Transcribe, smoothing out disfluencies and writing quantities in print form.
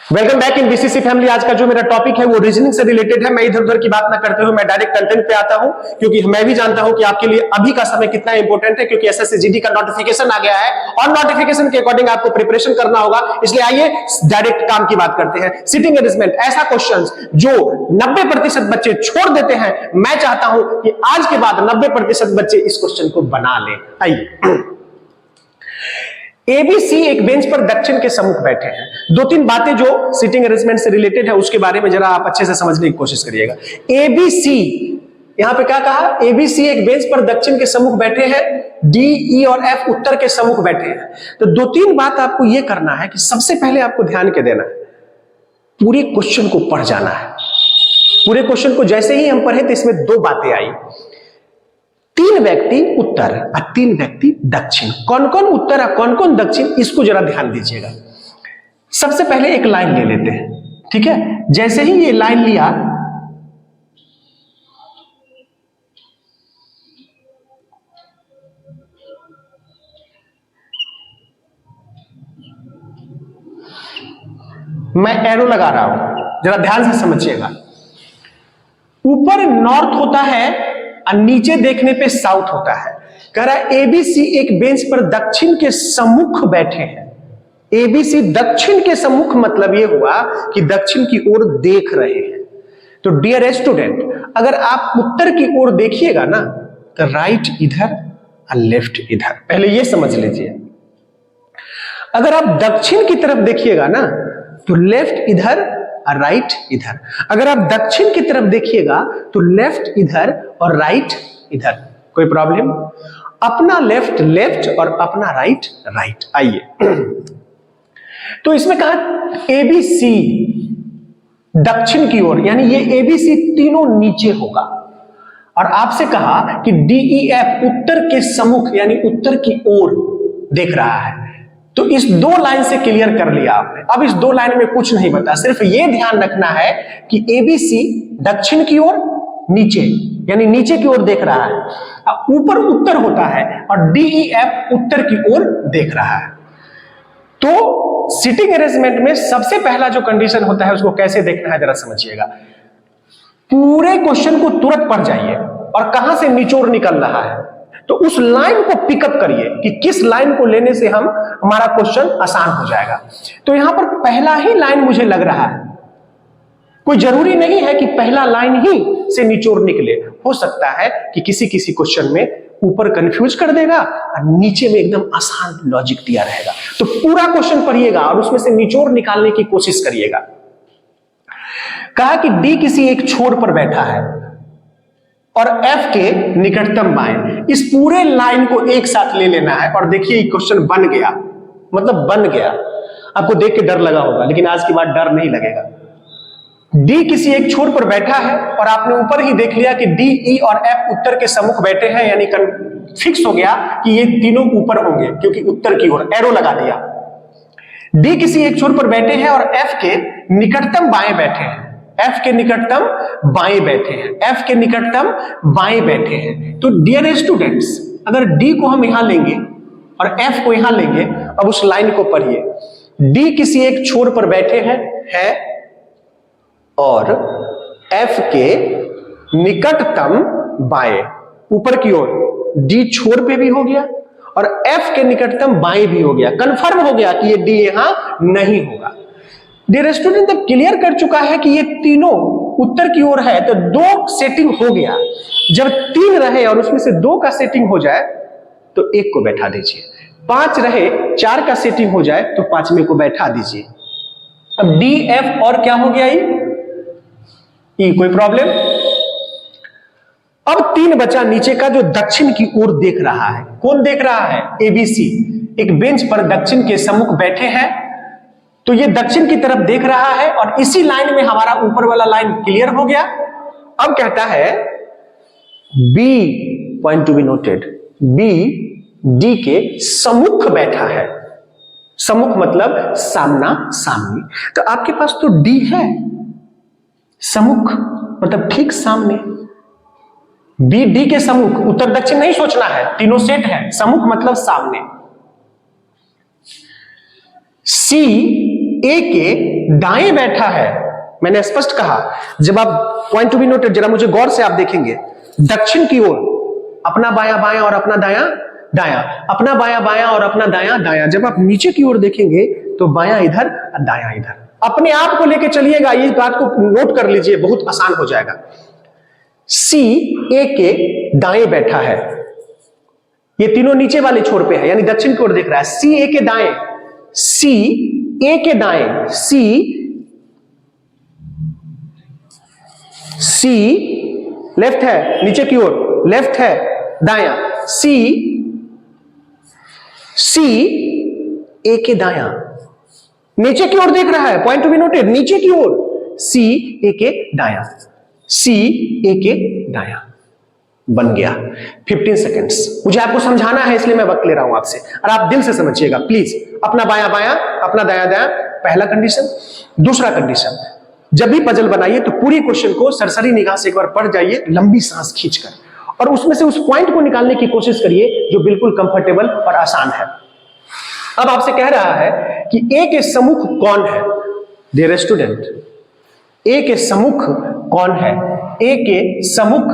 Welcome back in BCC family. आज का जो मेरा टॉपिक है वो रीजनिंग से रिलेटेड है। मैं इधर उधर की बात ना करते हुए मैं डायरेक्ट कंटेंट पे आता हूं, क्योंकि मैं भी जानता हूं कि आपके लिए अभी का समय कितना इंपॉर्टेंट है, क्योंकि एसएससी जीडी का नोटिफिकेशन आ गया है और नोटिफिकेशन के अकॉर्डिंग आपको प्रिपरेशन करना होगा। इसलिए आइए डायरेक्ट काम की बात करते हैं। सिटिंग अरेंजमेंट, ऐसा क्वेश्चन जो 90% बच्चे छोड़ देते हैं, मैं चाहता हूं कि आज के बाद 90% बच्चे इस क्वेश्चन को बना लें। आइए, एबीसी एक बेंच पर दक्षिण के सम्मुख बैठे हैं। दो तीन बातें जो सीटिंग अरेंजमेंट से रिलेटेड है उसके बारे में जरा आप अच्छे से समझने की कोशिश करिएगा। एबीसी, यहां पे क्या कहा? एबीसी एक बेंच पर दक्षिण के सम्मुख बैठे हैं, डी, ई और एफ उत्तर के सम्मुख बैठे हैं। तो दो तीन बात आपको यह करना है कि सबसे पहले आपको ध्यान के देना है, पूरे क्वेश्चन को पढ़ जाना है। पूरे क्वेश्चन को जैसे ही हम पढ़े तो इसमें दो बातें आई, तीन व्यक्ति उत्तर और तीन व्यक्ति दक्षिण। कौन कौन उत्तर और कौन कौन दक्षिण, इसको जरा ध्यान दीजिएगा। सबसे पहले एक लाइन ले लेते हैं, ठीक है। जैसे ही ये लाइन लिया, मैं एरो लगा रहा हूं, जरा ध्यान से समझिएगा। ऊपर नॉर्थ होता है और नीचे देखने पे साउथ होता है। कह रहा है एबीसी एक बेंच पर दक्षिण के सम्मुख बैठे हैं। एबीसी दक्षिण के सम्मुख मतलब यह हुआ कि दक्षिण की ओर देख रहे हैं। तो डियर स्टूडेंट, अगर आप उत्तर की ओर देखिएगा ना तो राइट इधर और लेफ्ट इधर, पहले यह समझ लीजिए। अगर आप दक्षिण की तरफ देखिएगा ना तो लेफ्ट इधर और राइट इधर। अगर आप दक्षिण की तरफ देखिएगा तो लेफ्ट इधर और राइट इधर। कोई प्रॉब्लम? अपना लेफ्ट लेफ्ट और अपना राइट राइट। आइए, तो इसमें कहा एबीसी दक्षिण की ओर, यानी ये एबीसी तीनों नीचे होगा। और आपसे कहा कि डीईएफ उत्तर के सम्मुख यानी उत्तर की ओर देख रहा है। तो इस दो लाइन से क्लियर कर लिया आपने। अब इस दो लाइन में कुछ नहीं बता, सिर्फ ये ध्यान रखना है कि एबीसी दक्षिण की ओर नीचे यानी नीचे की ओर देख रहा है, ऊपर उत्तर होता है और डीईएफ उत्तर की ओर देख रहा है। तो सिटिंग अरेंजमेंट में सबसे पहला जो कंडीशन होता है उसको कैसे देखना है जरा समझिएगा। पूरे क्वेश्चन को तुरंत पढ़ जाइए और कहां से निचोड़ निकल रहा है तो उस लाइन को पिकअप करिए कि किस लाइन को लेने से हमारा क्वेश्चन आसान हो जाएगा। तो यहां पर पहला ही लाइन मुझे लग रहा है, कोई जरूरी नहीं है कि पहला लाइन ही से निचोड़ निकले। हो सकता है कि किसी किसी क्वेश्चन में ऊपर कंफ्यूज कर देगा और नीचे में एकदम आसान लॉजिक दिया रहेगा। तो पूरा क्वेश्चन पढ़िएगा और उसमें से निचोड़ निकालने की कोशिश करिएगा। कहा कि डी किसी एक छोर पर बैठा है और एफ के निकटतम बाएं। इस पूरे लाइन को एक साथ ले लेना है और देखिए क्वेश्चन बन गया, मतलब बन गया। आपको देख के डर लगा होगा, लेकिन आज के बाद डर नहीं लगेगा। डी किसी एक छोर पर बैठा है और आपने ऊपर ही देख लिया कि डी, ई और एफ उत्तर के सम्मुख बैठे हैं, यानी फिक्स हो गया कि ये तीनों ऊपर होंगे क्योंकि उत्तर की ओर एरो लगा दिया। डी किसी एक छोर पर बैठे हैं और एफ के निकटतम बाएं बैठे हैं। एफ के निकटतम बाएं बैठे हैं, एफ के निकटतम बाएं बैठे हैं। तो डियर स्टूडेंट्स, अगर डी को हम यहां लेंगे और एफ को यहां लेंगे, अब उस लाइन को पढ़िए। डी किसी एक छोर पर बैठे हैं और एफ के निकटतम बाएं, ऊपर की ओर डी छोर पे भी हो गया और एफ के निकटतम बाएं भी हो गया। कंफर्म हो गया कि ये डी यहां नहीं होगा। डियर स्टूडेंट, जब क्लियर कर चुका है कि ये तीनों उत्तर की ओर है तो दो सेटिंग हो गया। जब तीन रहे और उसमें से दो का सेटिंग हो जाए तो एक को बैठा दीजिए, पांच रहे चार का सेटिंग हो जाए तो पांचवें को बैठा दीजिए। अब डी, एफ और क्या हो गया ई। कोई प्रॉब्लम? अब तीन बचा नीचे का जो दक्षिण की ओर देख रहा है। कौन देख रहा है? एबीसी एक बेंच पर दक्षिण के सम्मुख बैठे हैं, तो ये दक्षिण की तरफ देख रहा है और इसी लाइन में हमारा ऊपर वाला लाइन क्लियर हो गया। अब कहता है B, point to be noted, B D के सम्मुख बैठा है। सम्मुख मतलब सामना सामनी। तो आपके पास तो डी है, सम्मुख मतलब ठीक सामने। बी डी के सम्मुख, उत्तर दक्षिण नहीं सोचना है, तीनों सेट है। सम्मुख मतलब सामने। सी ए के दाएं बैठा है, मैंने स्पष्ट कहा, जब आप पॉइंट टू बी नोटेड, जरा मुझे गौर से आप देखेंगे, दक्षिण की ओर अपना बायां बायां और अपना दायां दायां, अपना बायां बायां और अपना दायां दायां। जब आप नीचे की ओर देखेंगे तो बायां इधर और दायां इधर। अपने आप को लेके चलिएगा, ये बात को नोट कर लीजिए, बहुत आसान हो जाएगा। सी ए के दाएं बैठा है, ये तीनों नीचे वाले छोर पे है, यानी दक्षिण की ओर देख रहा है। सी ए के दाएं, सी ए के दाएं, सी लेफ्ट है, नीचे की ओर लेफ्ट है, दायां, सी ए के दायां, नीचे की ओर देख रहा है, पॉइंट टू बी नोटेड, नीचे की ओर, सी ए के दायां, सी ए के दायां बन गया। 15 सेकेंड्स मुझे आपको समझाना है, इसलिए मैं वक्त ले रहा हूं आपसे, और आप दिल से समझिएगा प्लीज। अपना बायां बायां, अपना दायां दायां, पहला कंडीशन। दूसरा कंडीशन, जब भी पजल बनाइए तो पूरी क्वेश्चन को सरसरी निगाह से एक बार पढ़ जाइए, लंबी सांस खींचकर, और उसमें से उस पॉइंट को निकालने की कोशिश करिए जो बिल्कुल कंफर्टेबल और आसान है। अब आपसे कह रहा है कि ए के सम्मुख कौन है? डियर स्टूडेंट, ए के सम्मुख कौन है? ए के सम्मुख